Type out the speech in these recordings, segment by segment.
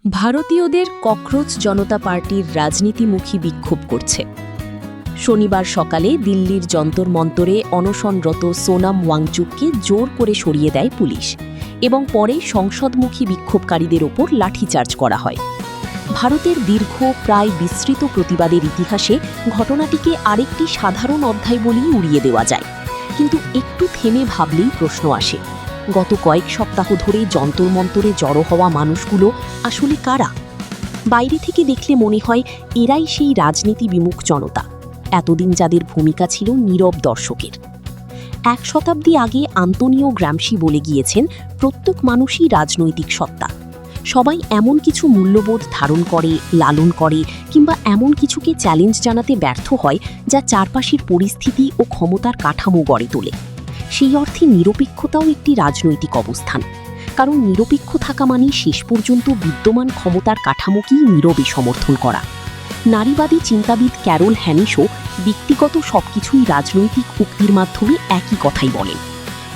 ভারতীয়দের ককরোচ জনতা পার্টির রাজনীতিমুখী বিক্ষোভ করছে। শনিবার সকালে দিল্লির যন্তর মন্তরে অনশনরত সোনাম ওয়াংচুককে জোর করে সরিয়ে দেয় পুলিশ এবং পরে সংসদমুখী বিক্ষোভকারীদের ওপর লাঠিচার্জ করা হয়। ভারতের দীর্ঘ প্রায় বিস্তৃত প্রতিবাদের ইতিহাসে ঘটনাটিকে আরেকটি সাধারণ অধ্যায় বলেই উড়িয়ে দেওয়া যায়, কিন্তু একটু থেমে ভাবলেই প্রশ্ন আসে, গত কয়েক সপ্তাহ ধরে যন্তর মন্তরে জড়ো হওয়া মানুষগুলো আসলে কারা? বাইরে থেকে দেখলে মনে হয় এরাই সেই রাজনীতি বিমুখ জনতা, এতদিন যাদের ভূমিকা ছিল নীরব দর্শকের। এক শতাব্দী আগে আন্তোনিও গ্রামশি বলে গিয়েছেন, প্রত্যেক মানুষই রাজনৈতিক সত্তা। সবাই এমন কিছু মূল্যবোধ ধারণ করে, লালন করে, কিংবা এমন কিছুকে চ্যালেঞ্জ জানাতে ব্যর্থ হয় যা চারপাশের পরিস্থিতি ও ক্ষমতার কাঠামো গড়ে তোলে। সেই অর্থে নিরপেক্ষতাও একটি রাজনৈতিক অবস্থান, কারণ নিরপেক্ষ থাকা মানে শেষ পর্যন্ত বিদ্যমান ক্ষমতার কাঠামোকেই নীরবে সমর্থন করা। নারীবাদী চিন্তাবিদ ক্যারল হ্যানিসও ব্যক্তিগত সবকিছুই রাজনৈতিক উক্তির মাধ্যমে একই কথাই বলেন।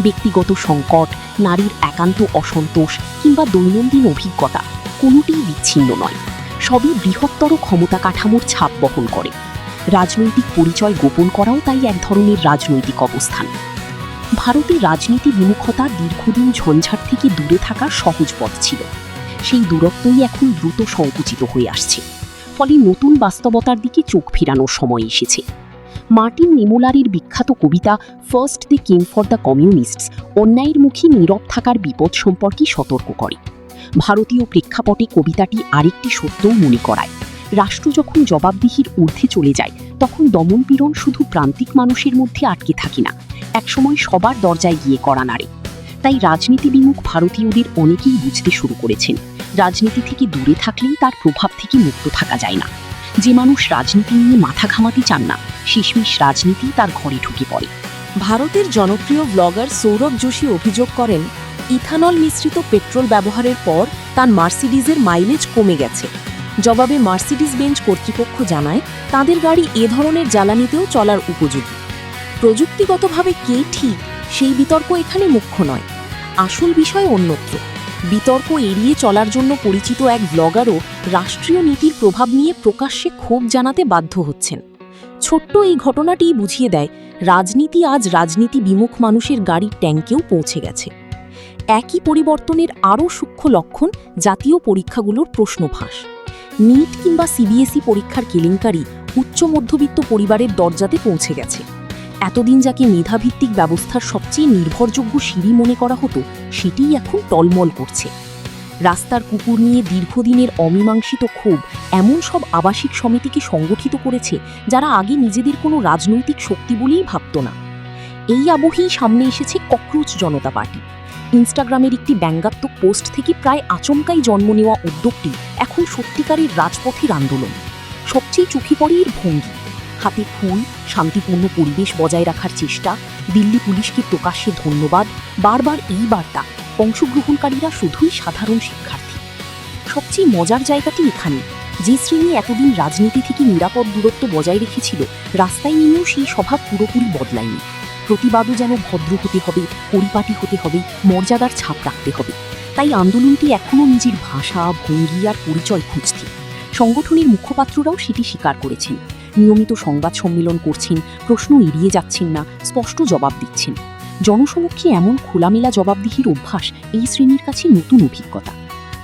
ব্যক্তিগত সংকট, নারীর একান্ত অসন্তোষ কিংবা দৈনন্দিন অভিজ্ঞতা কোনোটিই বিচ্ছিন্ন নয়, সবই বৃহত্তর ক্ষমতা কাঠামোর ছাপ বহন করে। রাজনৈতিক পরিচয় গোপন করাও তাই এক ধরনের রাজনৈতিক অবস্থান। ভারতের রাজনীতি বিমুখতা দীর্ঘদিন ঝঞ্ঝাট থেকে দূরে থাকার সহজ পথ ছিল। সেই দূরত্বই এখন দ্রুত সংকুচিত হয়ে আসছে, ফলে নতুন বাস্তবতার দিকে চোখ ফেরানোর সময় এসেছে। মার্টিন নিমোলারির বিখ্যাত কবিতা first they came for the communists অন্যায়ের মুখে নীরব থাকার বিপদ সম্পর্কে সতর্ক করে। ভারতীয় প্রেক্ষাপটে কবিতাটি আরেকটি সত্যও মনে করায়, রাষ্ট্র যখন জবাবদিহির ঊর্ধ্বে চলে যায় তখন দমনপীড়ন শুধু প্রান্তিক মানুষের মধ্যে আটকে থাকে না, একসময় সবার দরজায় গিয়ে কড়া নাড়ে। তাই রাজনীতি বিমুখ ভারতীয়দের অনেকেই বুঝতে শুরু করেছেন, রাজনীতি থেকে দূরে থাকলেই তার প্রভাব থেকে মুক্ত থাকা যায় না। যে মানুষ রাজনীতি নিয়ে মাথা ঘামাতে চান না, শেষমেশ রাজনীতি তার ঘরে ঢুকে পড়ে। ভারতের জনপ্রিয় ব্লগার সৌরভ যোশী অভিযোগ করেন, ইথানল মিশ্রিত পেট্রোল ব্যবহারের পর তার মার্সিডিজের মাইলেজ কমে গেছে। জবাবে মার্সিডিজ বেঞ্জ কর্তৃপক্ষ জানায়, তাদের গাড়ি এ ধরনের জ্বালানিতেও চলার উপযোগী। প্রযুক্তিগতভাবে কে ঠিক সেই বিতর্ক এখানে মুখ্য নয়, আসল বিষয় অন্যত্র। বিতর্ক এড়িয়ে চলার জন্য পরিচিত এক ব্লগারও রাষ্ট্রীয় নীতির প্রভাব নিয়ে প্রকাশ্যে ক্ষোভ জানাতে বাধ্য হচ্ছেন। ছোট্ট এই ঘটনাটিই বুঝিয়ে দেয়, রাজনীতি আজ রাজনীতি বিমুখ মানুষের গাড়ির ট্যাঙ্কেও পৌঁছে গেছে। একই পরিবর্তনের আরও সূক্ষ্ম লক্ষণ জাতীয় পরীক্ষাগুলোর প্রশ্নফাঁস। নিট কিংবা সিবিএসই পরীক্ষার কেলেঙ্কারি উচ্চ মধ্যবিত্ত পরিবারের দরজাতে পৌঁছে গেছে। এতদিন যাকে মেধাভিত্তিক ব্যবস্থার সবচেয়ে নির্ভরযোগ্য সিঁড়ি মনে করা হতো, সেটিই এখন টলমল করছে। রাস্তার কুকুর নিয়ে দীর্ঘদিনের অমীমাংসিত ক্ষোভ এমন সব আবাসিক সমিতিকে সংগঠিত করেছে যারা আগে নিজেদের কোনো রাজনৈতিক শক্তি বলেই ভাবত না। এই আবহেই সামনে এসেছে ককরোচ জনতা পার্টি। ইনস্টাগ্রামের একটি ব্যঙ্গাত্মক পোস্ট থেকে প্রায় আচমকাই জন্ম নেওয়া উদ্যোগটি এখন সত্যিকারের রাজপথের আন্দোলন। সবচেয়ে চোখে পড়ে এর ভঙ্গি, হাতে ফুল, শান্তিপূর্ণ পরিবেশ বজায় রাখার চেষ্টা, দিল্লি পুলিশকে প্রকাশ্যে ধন্যবাদ, বারবার এই বার্তা, অংশগ্রহণকারীরা শুধুই সাধারণ শিক্ষার্থী। সবচেয়ে মজার জায়গাটি এখানে, যে শ্রেণী এতদিন রাজনীতি থেকে নিরাপদ দূরত্ব বজায় রেখেছিল, রাস্তায় নেমেও সেই স্বভাব পুরোপুরি বদলায়নি। প্রতিবাদও যেন ভদ্র হতে হবে, পরিপাটি হতে হবে, মর্যাদার ছাপ রাখতে হবে। তাই আন্দোলনটি এখনও নিজের ভাষা, ভঙ্গি আর পরিচয় খুঁজছে। সংগঠনের মুখপাত্ররাও সেটি স্বীকার করেছেন। নিয়মিত সংবাদ সম্মেলন করছেন, প্রশ্ন এড়িয়ে যাচ্ছেন না, স্পষ্ট জবাব দিচ্ছেন। জনসমক্ষে এমন খোলামেলা জবাবদিহির অভ্যাস এই শ্রেণীর কাছে নতুন অভিজ্ঞতা।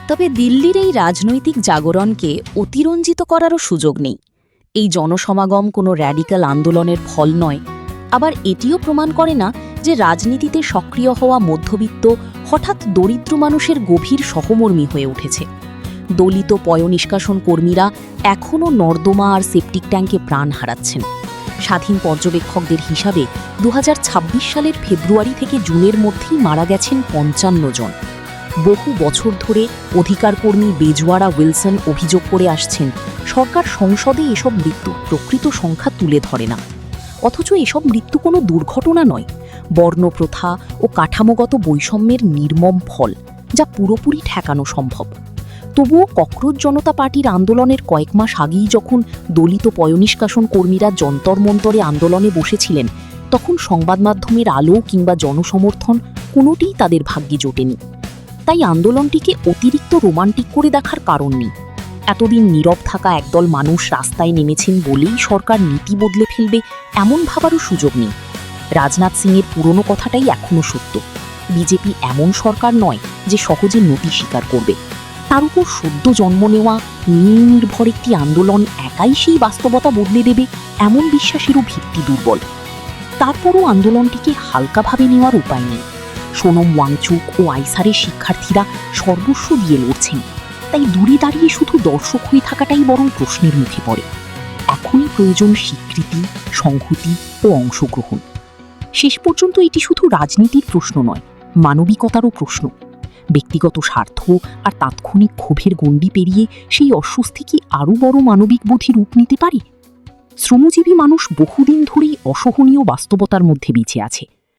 তবে দিল্লির এই রাজনৈতিক জাগরণকে অতিরঞ্জিত করারও সুযোগ নেই। এই জনসমাগম কোনো র্যাডিক্যাল আন্দোলনের ফল নয়, আবার এটিও প্রমাণ করে না যে রাজনীতিতে সক্রিয় হওয়া মধ্যবিত্ত হঠাৎ দরিদ্র মানুষের গভীর সহমর্মী হয়ে উঠেছে। দলিত পয়ঃনিষ্কাশন কর্মীরা এখনও নর্দমা আর সেপটিক ট্যাঙ্কে প্রাণ হারাচ্ছেন। স্বাধীন পর্যবেক্ষকদের হিসাবে 2026 সালের ফেব্রুয়ারি থেকে জুনের মধ্যেই মারা গেছেন 55 জন। বহু বছর ধরে অধিকারকর্মী বেজওয়ারা উইলসন অভিযোগ করে আসছেন, সরকার সংসদে এসব মৃত্যুর প্রকৃত সংখ্যা তুলে ধরে না। অথচ এসব মৃত্যু কোনো দুর্ঘটনা নয়, বর্ণপ্রথা ও কাঠামোগত বৈষম্যের নির্মম ফল, যা পুরোপুরি ঠেকানো সম্ভব। তবুও ককরোচ জনতা পার্টির আন্দোলনের কয়েক মাস আগেই যখন দলিত পয়ঃনিষ্কাশন কর্মীরা যন্তর মন্তরে আন্দোলনে বসেছিলেন, তখন সংবাদ মাধ্যমের আলো কিংবা জনসমর্থন কোনোটিই তাদের ভাগ্যে জোটেনি। তাই আন্দোলনটিকে অতিরিক্ত রোমান্টিক করে দেখার কারণ নেই। এতদিন নীরব থাকা একদল মানুষ রাস্তায় নেমেছেন বলেই সরকার নীতি বদলে ফেলবে এমন ভাবারও সুযোগ নেই। রাজনাথ সিংয়ের পুরনো কথাটাই এখনো সত্য। বিজেপি এমন সরকার নয় যে সহজে নতি স্বীকার করবে। তার উপর সদ্য জন্ম নেওয়া নির্ভর একটি আন্দোলন একাই সেই বাস্তবতা বদলে দেবে এমন বিশ্বাসেরও ভিত্তি দুর্বল। তারপরও আন্দোলনটিকে হালকাভাবে নেওয়ার উপায় নেই। সোনম ওয়াংচুক ও আইসারের শিক্ষার্থীরা সর্বস্ব দিয়ে লড়ছেন, তাই দূরে দাঁড়িয়ে শুধু দর্শক হয়ে থাকাটাই বরং প্রশ্নের মুখে পড়ে। এখনই প্রয়োজন স্বীকৃতি, সংহতি ও অংশগ্রহণ। শেষ পর্যন্ত এটি শুধু রাজনীতির প্রশ্ন নয়, মানবিকতারও প্রশ্ন। ব্যক্তিগত স্বার্থ আর তাৎক্ষণিক ক্ষোভের গণ্ডি পেরিয়ে সেই অস্বস্তি কি আরও বড় মানবিক বোধে রূপ নিতে পারে? শ্রমজীবী মানুষ বহুদিন ধরেই অসহনীয় বাস্তবতার মধ্যে বেঁচে আছে।